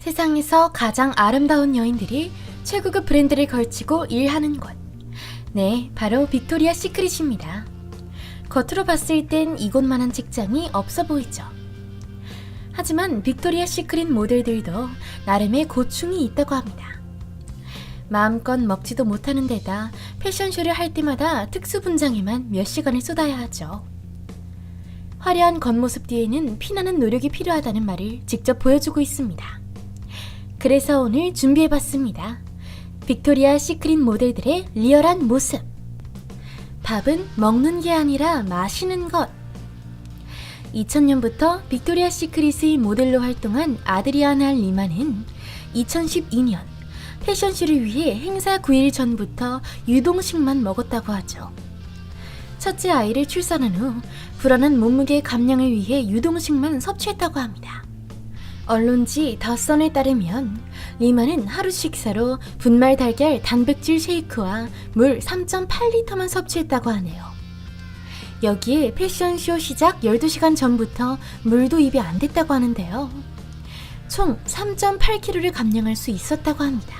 세상에서 가장 아름다운 여인들이 최고급 브랜드를 걸치고 일하는 곳. 네, 바로 빅토리아 시크릿입니다. 겉으로 봤을 땐 이곳만한 직장이 없어 보이죠. 하지만 빅토리아 시크릿 모델들도 나름의 고충이 있다고 합니다. 마음껏 먹지도 못하는 데다 패션쇼를 할 때마다 특수 분장에만 몇 시간을 쏟아야 하죠. 화려한 겉모습 뒤에는 피나는 노력이 필요하다는 말을 직접 보여주고 있습니다. 그래서 오늘 준비해봤습니다. 빅토리아 시크릿 모델들의 리얼한 모습. 밥은 먹는 게 아니라 마시는 것. 2000년부터 빅토리아 시크릿의 모델로 활동한 아드리아나 리마는 2012년 패션쇼를 위해 행사 9일 전부터 유동식만 먹었다고 하죠. 첫째 아이를 출산한 후 불안한 몸무게 감량을 위해 유동식만 섭취했다고 합니다. 언론지 더선에 따르면 리마는 하루 식사로 분말 달걀 단백질 쉐이크와 물 3.8리터만 섭취했다고 하네요. 여기에 패션쇼 시작 12시간 전부터 물도 입에 안 댔다고 하는데요. 총 3.8kg를 감량할 수 있었다고 합니다.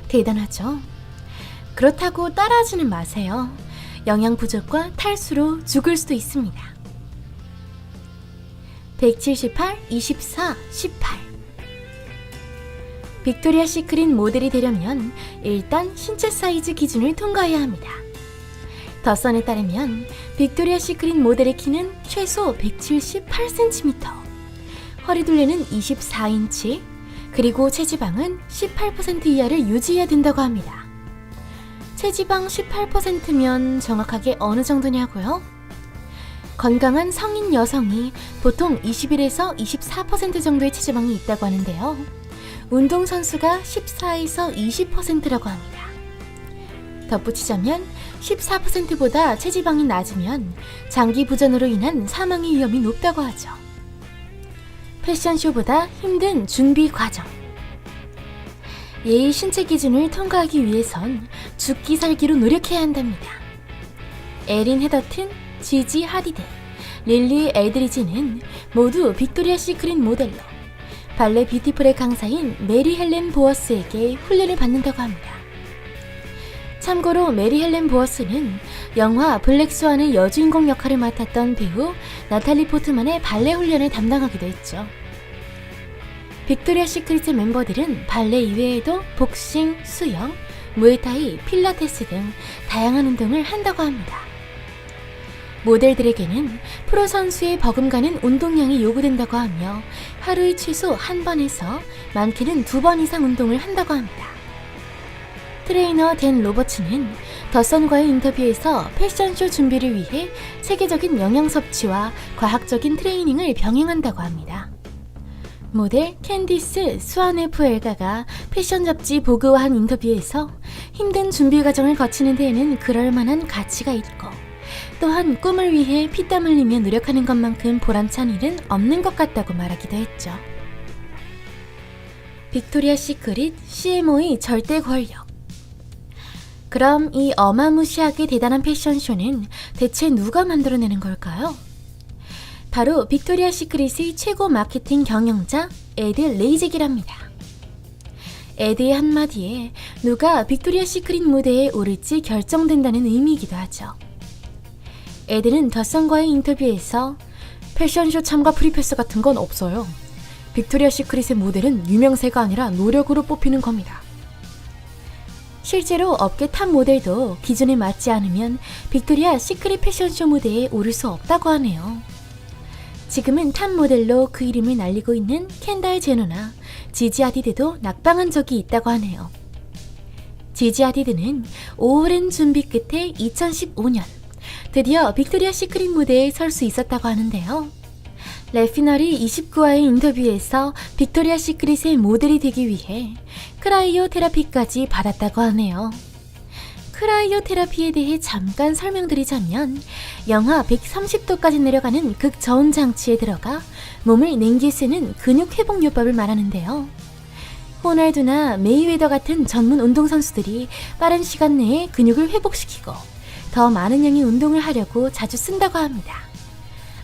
대단하죠? 그렇다고 따라하지는 마세요. 영양 부족과 탈수로 죽을 수도 있습니다. 178, 24, 18. 빅토리아 시크릿 모델이 되려면 일단 신체 사이즈 기준을 통과해야 합니다. 더선에 따르면 빅토리아 시크릿 모델의 키는 최소 178cm, 허리둘레는 24인치, 그리고 체지방은 18% 이하를 유지해야 된다고 합니다. 체지방 18%면 정확하게 어느 정도냐고요? 건강한 성인 여성이 보통 21에서 24% 정도의 체지방이 있다고 하는데요. 운동선수가 14에서 20%라고 합니다. 덧붙이자면 14%보다 체지방이 낮으면 장기 부전으로 인한 사망의 위험이 높다고 하죠. 패션쇼보다 힘든 준비 과정. 예의 신체 기준을 통과하기 위해선 죽기 살기로 노력해야 한답니다. 에린 헤더튼, 지지 하디드, 릴리 엘드리지는 모두 빅토리아 시크릿 모델로 발레 뷰티풀의 강사인 메리 헬렌 보어스에게 훈련을 받는다고 합니다. 참고로 메리 헬렌 보어스는 영화 블랙스완의 여주인공 역할을 맡았던 배우 나탈리 포트만의 발레 훈련을 담당하기도 했죠. 빅토리아 시크릿의 멤버들은 발레 이외에도 복싱, 수영, 무에타이, 필라테스 등 다양한 운동을 한다고 합니다. 모델들에게는 프로 선수의 버금가는 운동량이 요구된다고 하며 하루에 최소 한 번에서 많게는 2번 이상 운동을 한다고 합니다. 트레이너 댄 로버츠는 더선과의 인터뷰에서 패션쇼 준비를 위해 체계적인 영양 섭취와 과학적인 트레이닝을 병행한다고 합니다. 모델 캔디스 스와네프 엘가가 패션 잡지 보그와 한 인터뷰에서 힘든 준비 과정을 거치는 데에는 그럴 만한 가치가 있고 또한 꿈을 위해 피땀 흘리며 노력하는 것만큼 보람찬 일은 없는 것 같다고 말하기도 했죠. 빅토리아 시크릿 CMO의 절대 권력. 그럼 이 어마무시하게 대단한 패션쇼는 대체 누가 만들어내는 걸까요? 바로 빅토리아 시크릿의 최고 마케팅 경영자 에드 레이젝이랍니다. 에드의 한마디에 누가 빅토리아 시크릿 무대에 오를지 결정된다는 의미이기도 하죠. 에드는 더선과의 인터뷰에서 패션쇼 참가 프리패스 같은 건 없어요. 빅토리아 시크릿의 모델은 유명세가 아니라 노력으로 뽑히는 겁니다. 실제로 업계 탑 모델도 기준에 맞지 않으면 빅토리아 시크릿 패션쇼 무대에 오를 수 없다고 하네요. 지금은 탑 모델로 그 이름을 날리고 있는 켄달 제너나 지지 하디드도 낙방한 적이 있다고 하네요. 지지 하디드는 오랜 준비 끝에 2015년 드디어 빅토리아 시크릿 무대에 설 수 있었다고 하는데요. 레피너리 29와의 인터뷰에서 빅토리아 시크릿의 모델이 되기 위해 크라이오 테라피까지 받았다고 하네요. 크라이오 테라피에 대해 잠깐 설명드리자면 영하 130도까지 내려가는 극저온 장치에 들어가 몸을 냉기 쓰는 근육 회복 요법을 말하는데요. 호날두나 메이웨더 같은 전문 운동선수들이 빠른 시간 내에 근육을 회복시키고 더 많은 양의 운동을 하려고 자주 쓴다고 합니다.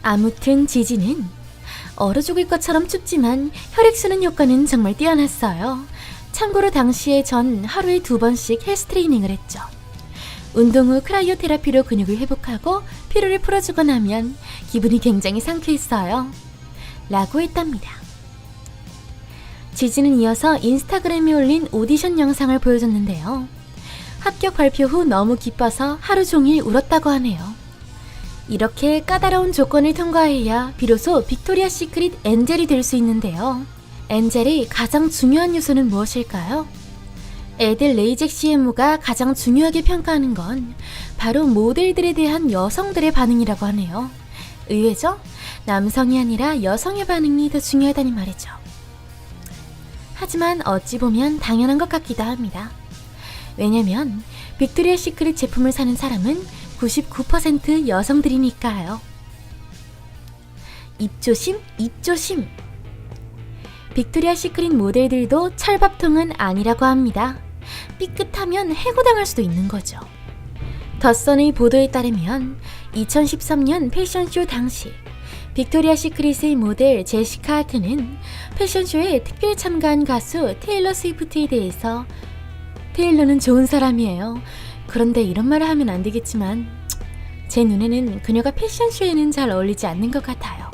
아무튼 지지는 얼어 죽을 것처럼 춥지만 혈액순환 효과는 정말 뛰어났어요. 참고로 당시에 전 하루에 2번씩 헬스 트레이닝을 했죠. 운동 후 크라이오 테라피로 근육을 회복하고 피로를 풀어주고 나면 기분이 굉장히 상쾌했어요. 라고 했답니다. 지지는 이어서 인스타그램에 올린 오디션 영상을 보여줬는데요. 합격 발표 후 너무 기뻐서 하루 종일 울었다고 하네요. 이렇게 까다로운 조건을 통과해야 비로소 빅토리아 시크릿 엔젤이 될 수 있는데요. 엔젤의 가장 중요한 요소는 무엇일까요? 에델 레이젝 CMO가 가장 중요하게 평가하는 건 바로 모델들에 대한 여성들의 반응이라고 하네요. 의외죠? 남성이 아니라 여성의 반응이 더 중요하다니 말이죠. 하지만 어찌 보면 당연한 것 같기도 합니다. 왜냐면 빅토리아 시크릿 제품을 사는 사람은 99% 여성들이니까요. 입조심, 입조심! 빅토리아 시크릿 모델들도 철밥통은 아니라고 합니다. 삐끗하면 해고당할 수도 있는 거죠. 더선의 보도에 따르면 2013년 패션쇼 당시 빅토리아 시크릿의 모델 제시카 하트는 패션쇼에 특별 참가한 가수 테일러 스위프트에 대해서 테일러는 좋은 사람이에요. 그런데 이런 말을 하면 안 되겠지만 제 눈에는 그녀가 패션쇼에는 잘 어울리지 않는 것 같아요.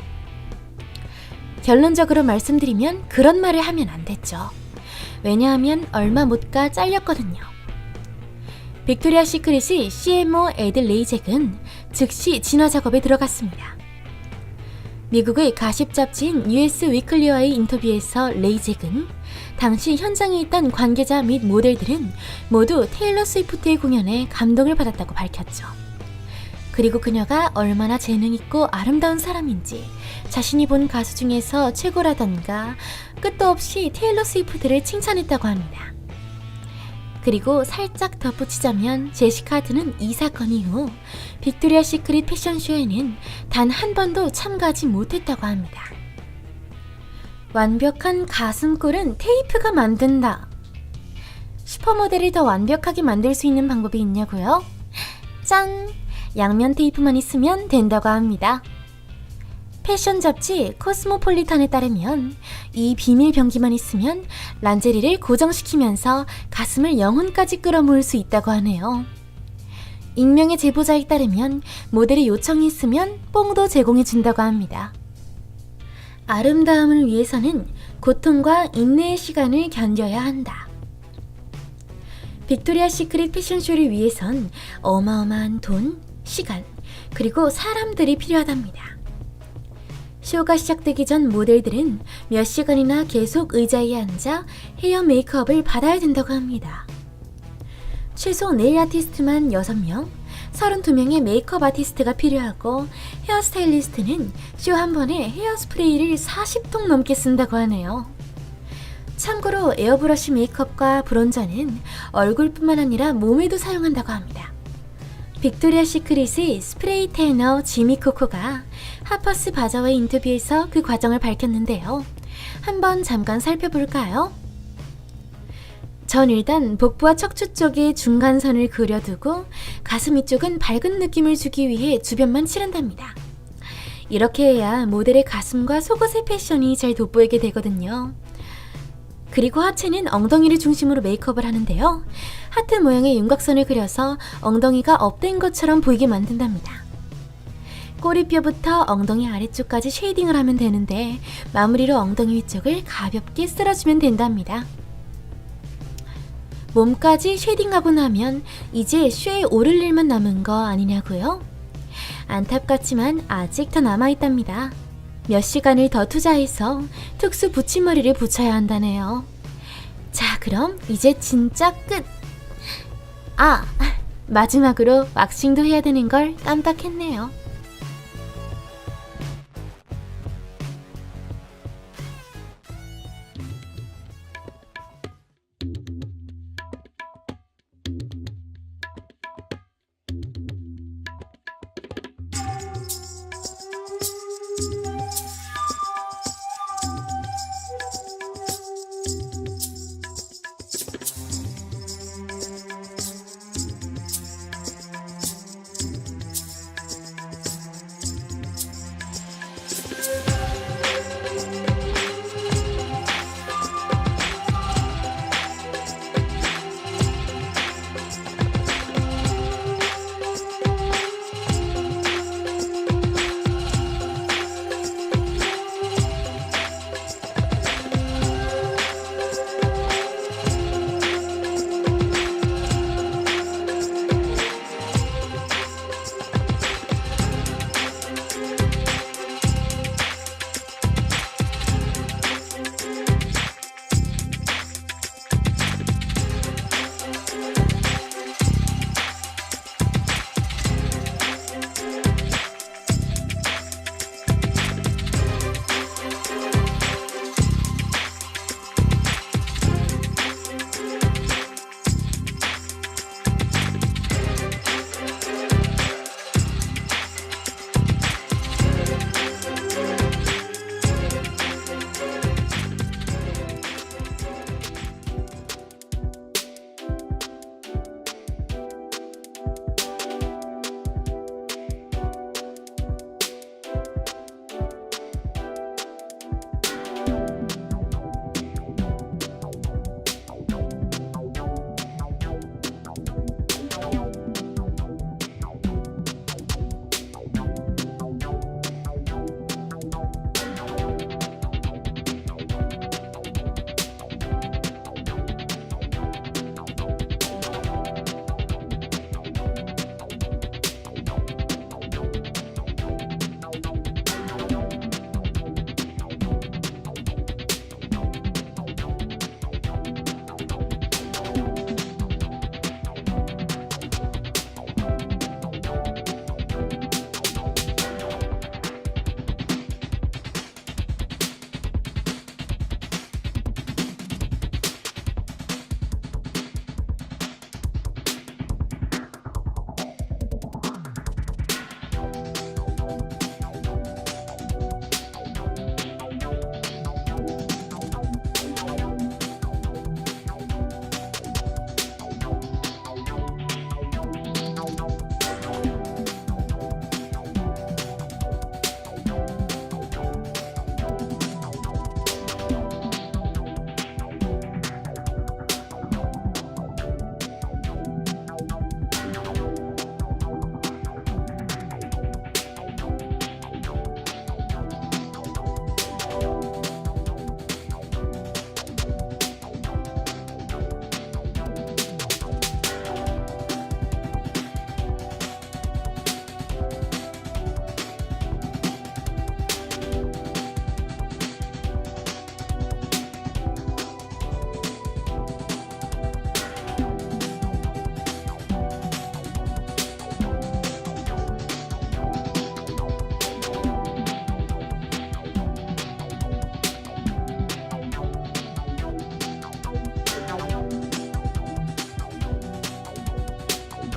결론적으로 말씀드리면 그런 말을 하면 안 됐죠. 왜냐하면 얼마 못 가 잘렸거든요. 빅토리아 시크릿이 CMO 에델 레이젝은 즉시 진화 작업에 들어갔습니다. 미국의 가십 잡지인 US 위클리와의 인터뷰에서 레이젝은 당시 현장에 있던 관계자 및 모델들은 모두 테일러 스위프트의 공연에 감동을 받았다고 밝혔죠. 그리고 그녀가 얼마나 재능있고 아름다운 사람인지 자신이 본 가수 중에서 최고라던가 끝도 없이 테일러 스위프트를 칭찬했다고 합니다. 그리고 살짝 덧붙이자면 제시카 하트는 이 사건 이후 빅토리아 시크릿 패션쇼에는 단 한 번도 참가하지 못했다고 합니다. 완벽한 가슴골은 테이프가 만든다. 슈퍼모델을 더 완벽하게 만들 수 있는 방법이 있냐고요? 짠! 양면 테이프만 있으면 된다고 합니다. 패션 잡지 코스모폴리탄에 따르면 이 비밀 병기만 있으면 란제리를 고정시키면서 가슴을 영혼까지 끌어모을 수 있다고 하네요. 익명의 제보자에 따르면 모델의 요청이 있으면 뽕도 제공해준다고 합니다. 아름다움을 위해서는 고통과 인내의 시간을 견뎌야 한다. 빅토리아 시크릿 패션쇼를 위해선 어마어마한 돈, 시간, 그리고 사람들이 필요하답니다. 쇼가 시작되기 전 모델들은 몇 시간이나 계속 의자에 앉아 헤어 메이크업을 받아야 된다고 합니다. 최소 네일 아티스트만 6명, 32명의 메이크업 아티스트가 필요하고 헤어스타일리스트는 쇼 한 번에 헤어스프레이를 40통 넘게 쓴다고 하네요. 참고로 에어브러쉬 메이크업과 브론저는 얼굴뿐만 아니라 몸에도 사용한다고 합니다. 빅토리아 시크릿의 스프레이 테너 지미 코코가 하퍼스 바자와의 인터뷰에서 그 과정을 밝혔는데요. 한번 잠깐 살펴볼까요? 전 일단 복부와 척추 쪽에 중간선을 그려두고 가슴 위쪽은 밝은 느낌을 주기 위해 주변만 칠한답니다. 이렇게 해야 모델의 가슴과 속옷의 패션이 잘 돋보이게 되거든요. 그리고 하체는 엉덩이를 중심으로 메이크업을 하는데요. 하트 모양의 윤곽선을 그려서 엉덩이가 업된 것처럼 보이게 만든답니다. 꼬리뼈부터 엉덩이 아래쪽까지 쉐이딩을 하면 되는데 마무리로 엉덩이 위쪽을 가볍게 쓸어주면 된답니다. 몸까지 쉐이딩하고 나면 이제 쇼에 오를 일만 남은 거 아니냐고요? 안타깝지만 아직 더 남아있답니다. 몇 시간을 더 투자해서 특수 붙임머리를 붙여야 한다네요. 자, 그럼 이제 진짜 끝! 마지막으로 왁싱도 해야 되는 걸 깜빡했네요.